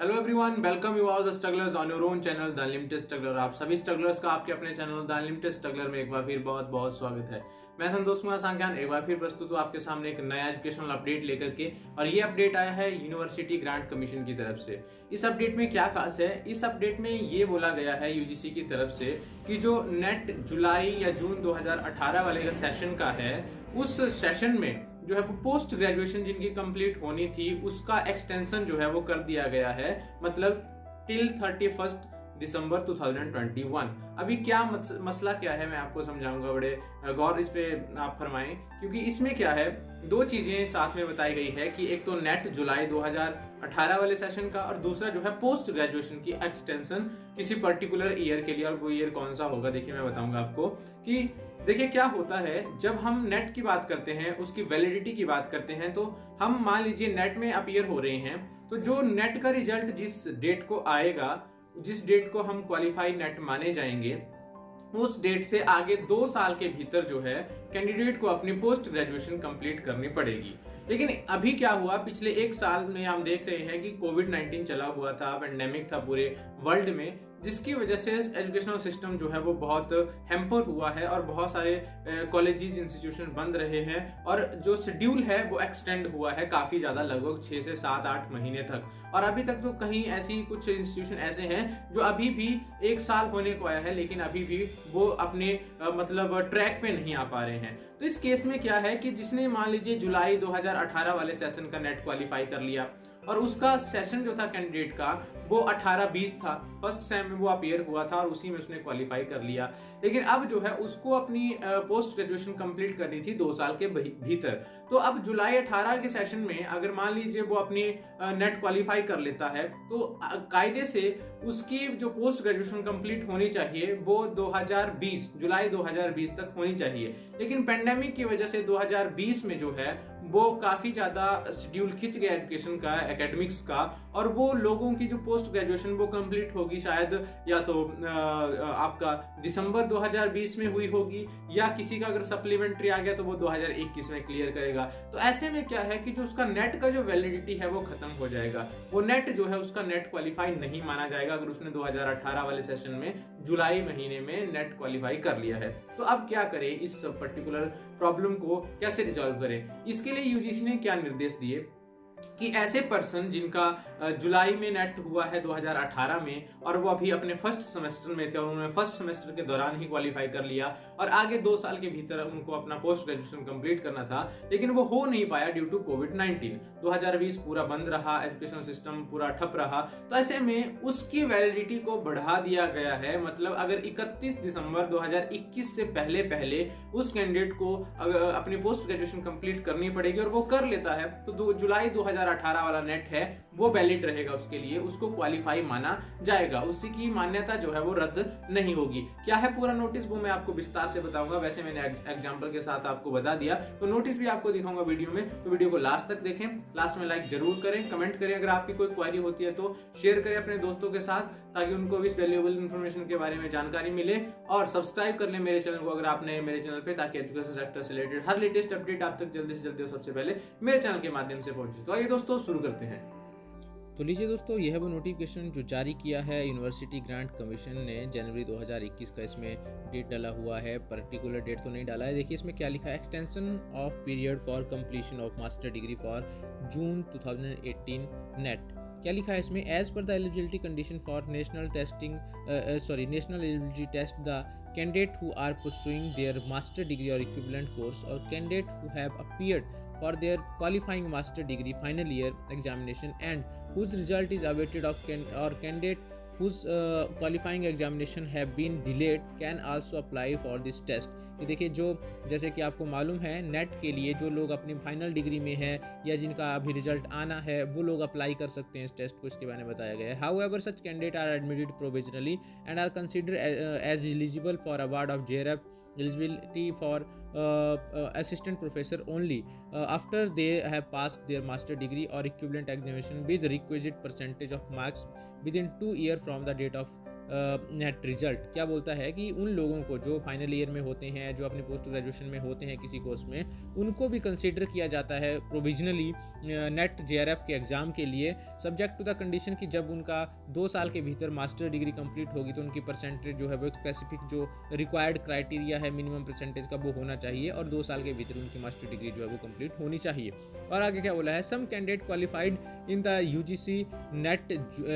Hello everyone, welcome you all the strugglers on your own channel the unlimited struggler. आप सभी strugglers का आपके अपने चैनल द अनलिमिटेड स्ट्रगलर में एक बार फिर बहुत बहुत स्वागत है। मैं संतोष कुमार सांख्यान एक बार फिर प्रस्तुत हूँ आपके सामने एक नया एजुकेशनल अपडेट लेकर के। और ये अपडेट आया है यूनिवर्सिटी ग्रांट कमीशन की तरफ से। इस अपडेट में क्या खास है? इस अपडेट में ये बोला गया है यूजीसी की तरफ से कि जो नेट जुलाई या जून 2018 वाले का सेशन का है, उस सेशन में जो है वो पोस्ट ग्रेजुएशन जिनकी कंप्लीट होनी थी उसका एक्सटेंशन जो है वो कर दिया गया है, मतलब टिल 31 दिसंबर 2021। अभी क्या मसला क्या है मैं आपको समझाऊंगा, बड़े गौर इस पे आप फरमाएं, क्योंकि इसमें क्या है, दो चीजें साथ में बताई गई है कि एक तो नेट जुलाई 2018 वाले सेशन का और दूसरा जो है पोस्ट ग्रेजुएशन की एक्सटेंशन किसी पर्टिकुलर ईयर के लिए। और वो ईयर कौन सा होगा देखिए मैं बताऊंगा आपको। कि देखिए क्या होता है, जब हम नेट की बात करते हैं, उसकी वैलिडिटी की बात करते हैं, तो हम मान लीजिए नेट में अपीयर हो रहे हैं, तो जो नेट का रिजल्ट जिस डेट को आएगा, जिस डेट को हम क्वालिफाई नेट माने जाएंगे, उस डेट से आगे 2 साल के भीतर जो है कैंडिडेट को अपनी पोस्ट ग्रेजुएशन कंप्लीट करनी पड़ेगी। लेकिन अभी क्या हुआ, पिछले 1 साल में हम देख रहे हैं कि कोविड-19 चला हुआ था, पेंडेमिक था पूरे वर्ल्ड में, जिसकी वजह से एजुकेशनल सिस्टम जो है वो बहुत हैम्पर हुआ है और बहुत सारे कॉलेजेस इंस्टीट्यूशन बंद रहे हैं और जो शेड्यूल है वो एक्सटेंड हुआ है काफी ज्यादा, लगभग 6 से 7-8 महीने तक। और अभी तक तो कहीं ऐसी कुछ इंस्टीट्यूशन ऐसे हैं जो अभी भी 1 साल होने को आया है लेकिन अभी भी वो अपने मतलब ट्रैक पे नहीं आ पा रहे हैं। तो इस केस में क्या है कि जिसने मान लीजिए जुलाई 2018 वाले सेशन का नेट क्वालिफाई कर लिया और उसका सेशन जो था कैंडिडेट का वो 18-20 था, फर्स्ट सेम में वो अपीयर हुआ था और उसी में उसने क्वालिफाई कर लिया, लेकिन अब जो है उसको अपनी पोस्ट ग्रेजुएशन कंप्लीट करनी थी 2 साल के भीतर। तो अब जुलाई 18 के सेशन में अगर मान लीजिए वो अपनी नेट क्वालिफाई कर लेता है तो कायदे से उसकी जो पोस्ट ग्रेजुएशन कंप्लीट होनी चाहिए वो 2020 जुलाई 2020 तक होनी चाहिए। लेकिन पेंडेमिक की वजह से 2020 में जो है वो काफी ज्यादा शेड्यूल खिंच गया एजुकेशन का, एकेडमिक्स का, और वो लोगों की जो पोस्ट ग्रेजुएशन वो कंप्लीट होगी शायद या तो आपका दिसंबर 2020 में हुई होगी, या किसी का अगर सप्लीमेंट्री आ गया तो वो 2021 में क्लियर करेगा। तो ऐसे में क्या है कि जो उसका नेट का जो वैलिडिटी है वो खत्म हो जाएगा, वो नेट जो है उसका नेट क्वालिफाई नहीं माना जाएगा अगर उसने 2018 वाले सेशन में जुलाई महीने में नेट क्वालिफाई कर लिया है। तो अब क्या करें, इस पर्टिकुलर प्रॉब्लम को कैसे रिजॉल्व करें? इसके लिए यूजीसी ने क्या निर्देश दिए कि ऐसे पर्सन जिनका जुलाई में नेट हुआ है 2018 में और वो अभी अपने फर्स्ट सेमेस्टर में थे और उन्होंने फर्स्ट सेमेस्टर के दौरान ही क्वालिफाई कर लिया और आगे 2 साल के भीतर उनको अपना पोस्ट ग्रेजुएशन कंप्लीट करना था, लेकिन वो हो नहीं पाया ड्यू टू कोविड-19। 2020 पूरा बंद रहा, एजुकेशन सिस्टम पूरा ठप रहा, तो ऐसे में उसकी वैलिडिटी को बढ़ा दिया गया है। मतलब अगर 31 दिसंबर 2021 से पहले पहले उस कैंडिडेट को अपनी पोस्ट ग्रेजुएशन कंप्लीट करनी पड़ेगी और वो कर लेता है तो जुलाई 2018 वाला नेट है वो वैलिड रहेगा उसके लिए, उसको क्वालिफाई माना जाएगा, उसी की मान्यता जो है वो रद्द नहीं होगी। क्या है पूरा नोटिस वो मैं आपको विस्तार से बताऊंगा, वैसे मैंने एग्जांपल के साथ आपको बता दिया, तो नोटिस भी आपको दिखाऊंगा वीडियो में, तो वीडियो को लास्ट तक देखें, लास्ट में लाइक जरूर करें, कमेंट करें, अगर आपकी कोई क्वेरी होती है तो शेयर करें अपने दोस्तों के साथ ताकि उनको भी इस वैल्यूएबल इन्फॉर्मेशन के बारे में जानकारी मिले, और सब्सक्राइब कर लें मेरे चैनल को अगर आपने मेरे चैनल पे, ताकि एजुकेशन सेक्टर से रिलेटेड हर लेटेस्ट अपडेट आप तक जल्दी से जल्दी और सबसे पहले मेरे चैनल के माध्यम से पहुंचे। तो आइए दोस्तों शुरू करते हैं। तो लीजिए दोस्तों, यह है वो नोटिफिकेशन जो जारी किया है यूनिवर्सिटी ग्रांट कमीशन ने जनवरी 2021 का। इसमें डेट डाला हुआ है, पर्टिकुलर डेट तो नहीं डाला है। देखिए इसमें क्या लिखा है, extension of period for completion of master degree for June 2018 NET. क्या लिखा है इसमें, as per the eligibility condition for national eligibility test the candidate who are pursuing their master degree और इक्विवेलेंट कोर्स और candidate who have appeared for their qualifying master degree final year examination and whose result is awaited of candidate whose qualifying examination have been delayed can also apply for this test। ये देखिए, जो जैसे कि आपको मालूम है net के लिए जो लोग अपनी फाइनल डिग्री में है या जिनका अभी रिजल्ट आना है वो लोग अप्लाई कर सकते हैं इस टेस्ट को, इसके बारे में बताया गया है। However such candidate are admitted provisionally and are considered as eligible for award of JRF eligibility for assistant professor only after they have passed their master degree or equivalent examination with requisite percentage of marks within 2 years from the date of net result. क्या बोलता है कि उन लोगों को जो final year में होते हैं, जो अपनी पोस्ट ग्रेजुएशन में होते हैं किसी कोर्स में, उनको भी कंसीडर किया जाता है प्रोविजनली नेट JRF के एग्ज़ाम के लिए, सब्जेक्ट टू द कंडीशन कि जब उनका 2 साल के भीतर मास्टर डिग्री कंप्लीट होगी तो उनकी परसेंटेज जो है वो एक स्पेसिफिक जो रिक्वायर्ड क्राइटेरिया है मिनिमम परसेंटेज का वो होना चाहिए और 2 साल के भीतर उनकी मास्टर डिग्री जो है वो कंप्लीट होनी चाहिए। और आगे क्या बोला है, some candidate qualified in the UGC net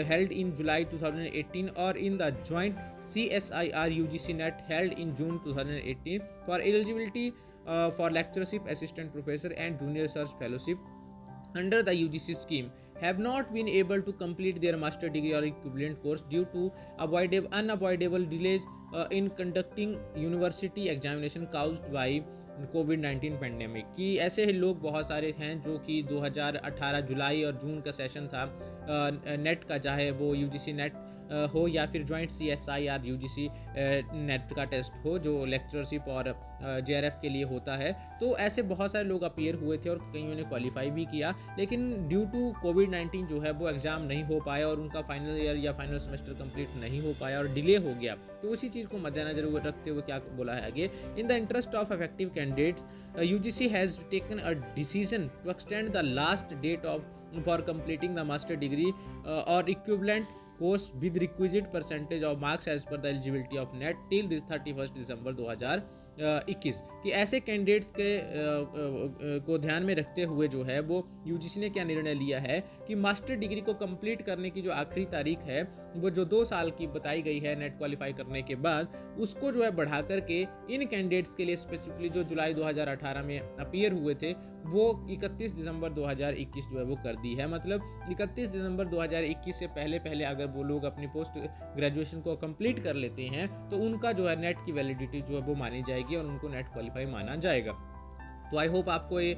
held in July 2018 और in the joint CSIR UGC net held in June 2018 for eligibility for lectureship, assistant professor and junior research fellowship under the UGC scheme have not been able to complete their master degree or equivalent course due to unavoidable delays in conducting university examination caused by covid pandemic. कि ऐसे लोग बहुत सारे हैं जो कि 2018 जुलाई और जून का सेशन था नेट का, चाहे वो UGC नेट हो या फिर ज्वाइंट CSIR UGC नेट का टेस्ट हो जो लेक्चरशिप और JRF के लिए होता है। तो ऐसे बहुत सारे लोग अपीयर हुए थे और कईयों ने क्वालिफाई भी किया, लेकिन ड्यू टू कोविड-19 जो है वो एग्ज़ाम नहीं हो पाया और उनका फाइनल ईयर या फाइनल सेमेस्टर कंप्लीट नहीं हो पाया और डिले हो गया। तो उसी चीज़ को मद्देनजर रखते हुए क्या बोला है आगे, in the interest of effective candidates UGC has taken a decision to extend the last date for completing the master degree और equivalent course with requisite percentage of marks as per the eligibility of NET till 31st December 2021। कि ऐसे candidates के को ध्यान में रखते हुए जो है वो UGC ने क्या निर्णय लिया है कि मास्टर डिग्री को कंप्लीट करने की जो आखिरी तारीख है वो जो 2 साल की बताई गई है नेट क्वालिफाई करने के बाद, उसको जो है बढ़ा करके इन कैंडिडेट्स के लिए स्पेसिफिकली जो जुलाई 2018 में अपीयर हुए थे वो 31 दिसंबर 2021 जो है वो कर दी है। मतलब 31 दिसंबर 2021 से पहले अगर वो लोग अपनी पोस्ट ग्रेजुएशन को कंप्लीट कर लेते हैं तो उनका जो है नेट की वैलिडिटी जो है वो मानी जाएगी और उनको नेट क्वालिफाई माना जाएगा। तो आई होप आपको ये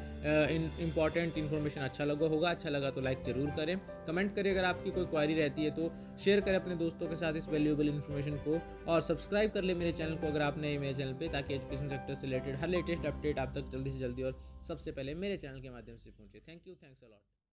इंपॉर्टेंट इन्फॉर्मेशन अच्छा लगा होगा। अच्छा लगा तो लाइक ज़रूर करें, कमेंट करें। अगर आपकी कोई क्वारी रहती है तो शेयर करें अपने दोस्तों के साथ इस वैल्यूएबल इन्फॉर्मेशन को, और सब्सक्राइब कर ले मेरे चैनल को अगर आप नए मेरे चैनल पे, ताकि एजुकेशन सेक्टर से रिलेटेड हर लेटेस्ट अपडेट आप तक जल्दी से जल्दी और सबसे पहले मेरे चैनल के माध्यम से पहुंचे। Thank you, thanks a lot.